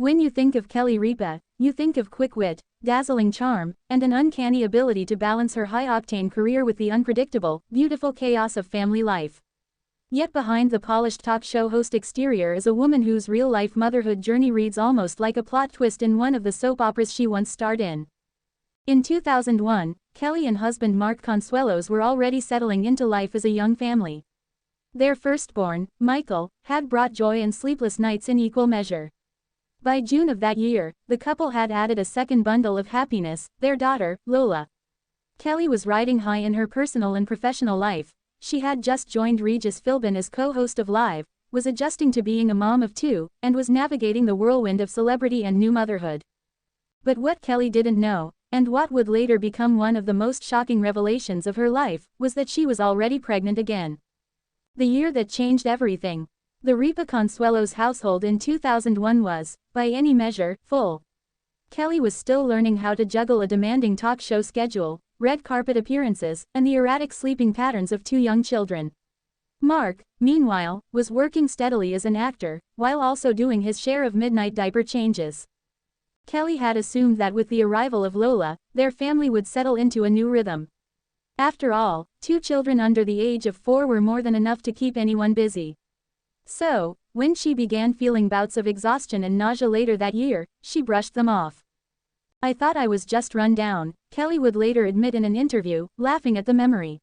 When you think of Kelly Ripa, you think of quick wit, dazzling charm, and an uncanny ability to balance her high-octane career with the unpredictable, beautiful chaos of family life. Yet behind the polished talk show host exterior is a woman whose real-life motherhood journey reads almost like a plot twist in one of the soap operas she once starred in. In 2001, Kelly and husband Mark Consuelos were already settling into life as a young family. Their firstborn, Michael, had brought joy and sleepless nights in equal measure. By June of that year, the couple had added a second bundle of happiness, their daughter, Lola. Kelly was riding high in her personal and professional life. She had just joined Regis Philbin as co-host of Live, was adjusting to being a mom of two, and was navigating the whirlwind of celebrity and new motherhood. But what Kelly didn't know, and what would later become one of the most shocking revelations of her life, was that she was already pregnant again. The year that changed everything. The Ripa Consuelos household in 2001 was, by any measure, full. Kelly was still learning how to juggle a demanding talk show schedule, red carpet appearances, and the erratic sleeping patterns of two young children. Mark, meanwhile, was working steadily as an actor, while also doing his share of midnight diaper changes. Kelly had assumed that with the arrival of Lola, their family would settle into a new rhythm. After all, two children under the age of 4 were more than enough to keep anyone busy. So, when she began feeling bouts of exhaustion and nausea later that year, she brushed them off. "I thought I was just run down," Kelly would later admit in an interview, laughing at the memory.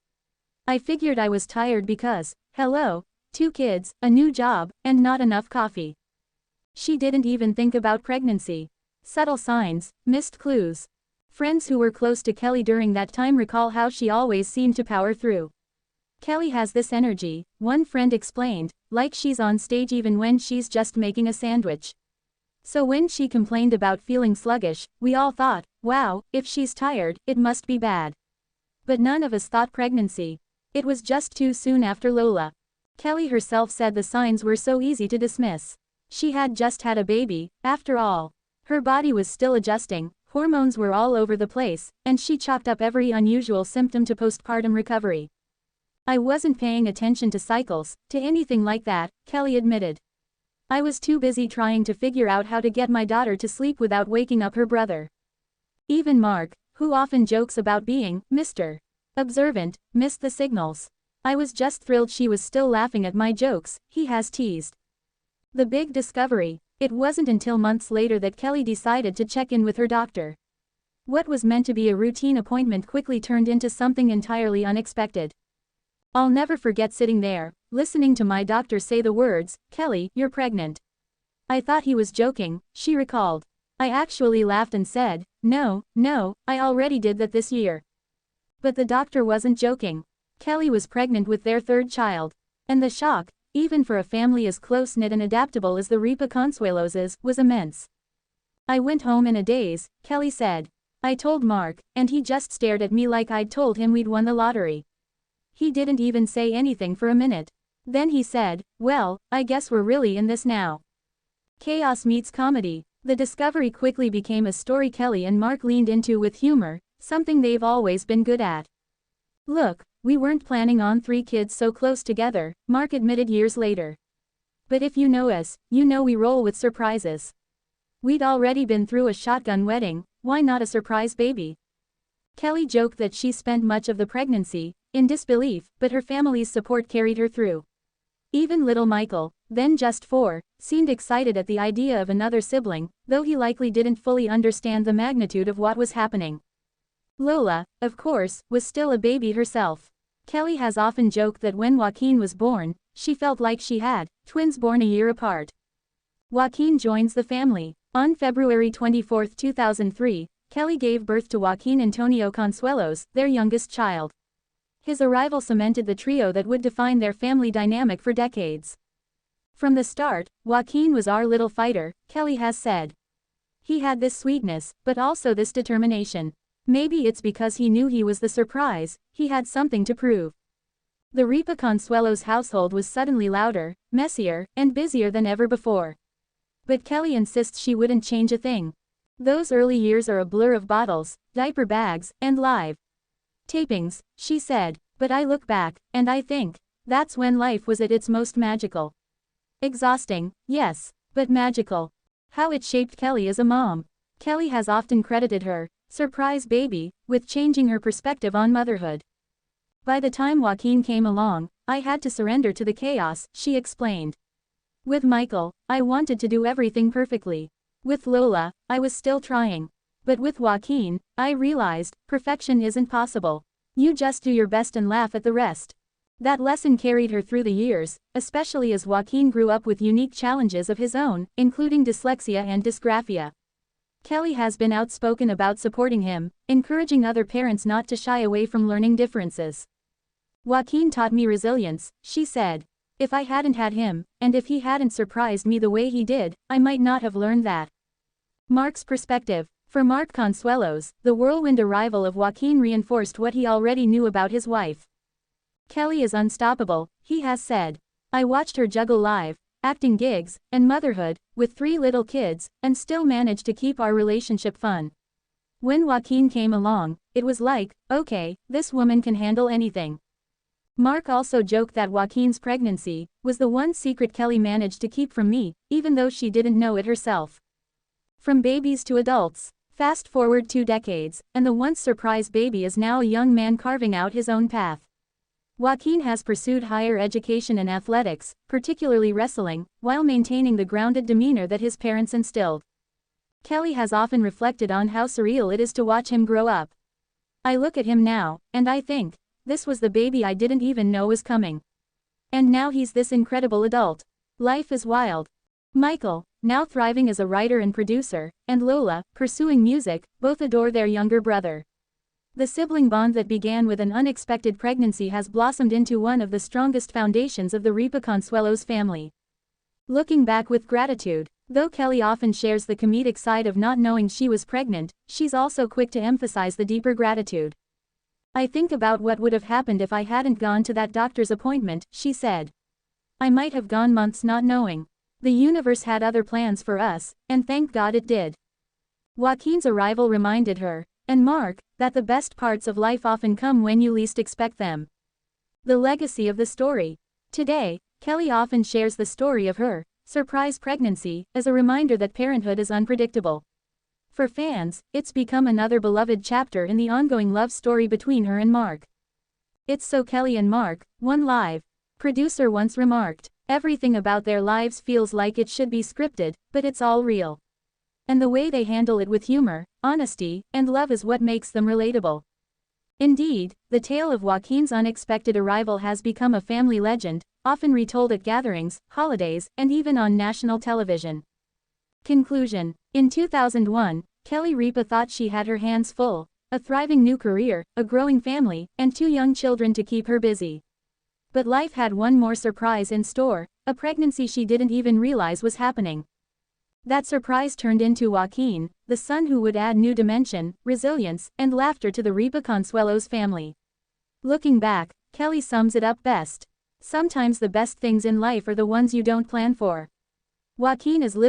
"I figured I was tired because, hello, 2 kids, a new job, and not enough coffee." She didn't even think about pregnancy. Subtle signs, missed clues. Friends who were close to Kelly during that time recall how she always seemed to power through. "Kelly has this energy," one friend explained, "like she's on stage even when she's just making a sandwich." So when she complained about feeling sluggish, we all thought, wow, if she's tired, it must be bad. But none of us thought pregnancy. It was just too soon after Lola. Kelly herself said the signs were so easy to dismiss. She had just had a baby, after all. Her body was still adjusting, hormones were all over the place, and she chalked up every unusual symptom to postpartum recovery. "I wasn't paying attention to cycles, to anything like that," Kelly admitted. "I was too busy trying to figure out how to get my daughter to sleep without waking up her brother." Even Mark, who often jokes about being Mr. Observant, missed the signals. "I was just thrilled she was still laughing at my jokes," he has teased. The big discovery. It wasn't until months later that Kelly decided to check in with her doctor. What was meant to be a routine appointment quickly turned into something entirely unexpected. "I'll never forget sitting there, listening to my doctor say the words, 'Kelly, you're pregnant.' I thought he was joking," she recalled. "I actually laughed and said, 'No, I already did that this year.'" But the doctor wasn't joking. Kelly was pregnant with their third child. And the shock, even for a family as close-knit and adaptable as the Ripa Consueloses, was immense. "I went home in a daze," Kelly said. "I told Mark, and he just stared at me like I'd told him we'd won the lottery. He didn't even say anything for a minute. Then he said, 'Well, I guess we're really in this now.'" Chaos meets comedy. The discovery quickly became a story Kelly and Mark leaned into with humor, something they've always been good at. "Look, we weren't planning on 3 kids so close together," Mark admitted years later. "But if you know us, you know we roll with surprises. We'd already been through a shotgun wedding, why not a surprise baby?" Kelly joked that she spent much of the pregnancy in disbelief, but her family's support carried her through. Even little Michael, then just 4, seemed excited at the idea of another sibling, though he likely didn't fully understand the magnitude of what was happening. Lola, of course, was still a baby herself. Kelly has often joked that when Joaquin was born, she felt like she had twins born a year apart. Joaquin joins the family. On February 24, 2003, Kelly gave birth to Joaquin Antonio Consuelos, their youngest child. His arrival cemented the trio that would define their family dynamic for decades. "From the start, Joaquin was our little fighter," Kelly has said. "He had this sweetness, but also this determination. Maybe it's because he knew he was the surprise, he had something to prove." The Ripa Consuelos household was suddenly louder, messier, and busier than ever before. But Kelly insists she wouldn't change a thing. "Those early years are a blur of bottles, diaper bags, and live tapings," she said, "but I look back, and I think, that's when life was at its most magical. Exhausting, yes, but magical." How it shaped Kelly as a mom. Kelly has often credited her surprise baby with changing her perspective on motherhood. By the time Joaquin came along, I had to surrender to the chaos, she explained. With Michael, I wanted to do everything perfectly. With Lola, I was still trying. But with Joaquin, I realized, perfection isn't possible. You just do your best and laugh at the rest. That lesson carried her through the years, especially as Joaquin grew up with unique challenges of his own, including dyslexia and dysgraphia. Kelly has been outspoken about supporting him, encouraging other parents not to shy away from learning differences. Joaquin taught me resilience, she said. If I hadn't had him, and if he hadn't surprised me the way he did, I might not have learned that. Mark's perspective. For Mark Consuelos, the whirlwind arrival of Joaquin reinforced what he already knew about his wife. Kelly is unstoppable, he has said. I watched her juggle live, acting gigs, and motherhood, with 3 little kids, and still managed to keep our relationship fun. When Joaquin came along, it was like, okay, this woman can handle anything. Mark also joked that Joaquin's pregnancy was the one secret Kelly managed to keep from me, even though she didn't know it herself. From babies to adults. Fast forward 2 decades, and the once surprised baby is now a young man carving out his own path. Joaquin has pursued higher education and athletics, particularly wrestling, while maintaining the grounded demeanor that his parents instilled. Kelly has often reflected on how surreal it is to watch him grow up. I look at him now, and I think, this was the baby I didn't even know was coming. And now he's this incredible adult. Life is wild. Michael, now thriving as a writer and producer, and Lola, pursuing music, both adore their younger brother. The sibling bond that began with an unexpected pregnancy has blossomed into one of the strongest foundations of the Ripa Consuelos family. Looking back with gratitude, though Kelly often shares the comedic side of not knowing she was pregnant, she's also quick to emphasize the deeper gratitude. I think about what would have happened if I hadn't gone to that doctor's appointment, she said. I might have gone months not knowing. The universe had other plans for us, and thank God it did. Joaquin's arrival reminded her, and Mark, that the best parts of life often come when you least expect them. The legacy of the story. Today, Kelly often shares the story of her surprise pregnancy as a reminder that parenthood is unpredictable. For fans, it's become another beloved chapter in the ongoing love story between her and Mark. It's so Kelly and Mark, one live producer once remarked. Everything about their lives feels like it should be scripted, but it's all real. And the way they handle it with humor, honesty, and love is what makes them relatable. Indeed, the tale of Joaquin's unexpected arrival has become a family legend, often retold at gatherings, holidays, and even on national television. Conclusion. In 2001, Kelly Ripa thought she had her hands full, a thriving new career, a growing family, and 2 young children to keep her busy. But life had one more surprise in store, a pregnancy she didn't even realize was happening. That surprise turned into Joaquin, the son who would add new dimension, resilience, and laughter to the Ripa Consuelos family. Looking back, Kelly sums it up best. Sometimes the best things in life are the ones you don't plan for. Joaquin is living